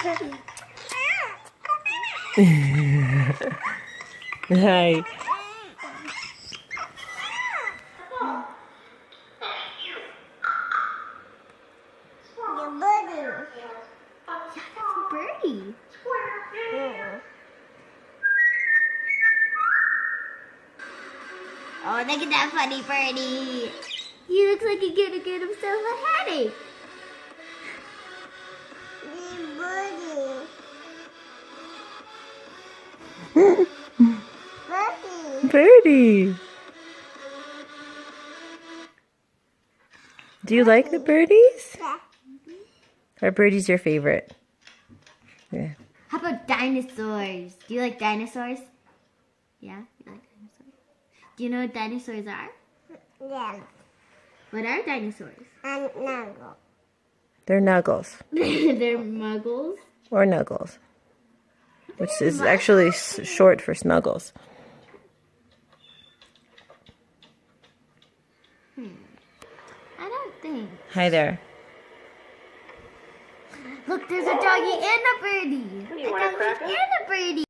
Hi. Birdie. Oh, look at that funny birdie. He looks like he's gonna get himself a headache. Birdie. Do you like the birdies? Are birdies your favorite? Yeah. How about dinosaurs? Do you like dinosaurs? Yeah, you like dinosaurs. Do you know what dinosaurs are? Yeah. What are dinosaurs? And Nuggle. They're Nuggles. They're muggles. Or Nuggles. Which is actually short for Snuggles. I don't think. Hi there. Look, there's a doggy and a birdie. You want a cracker? And a birdie.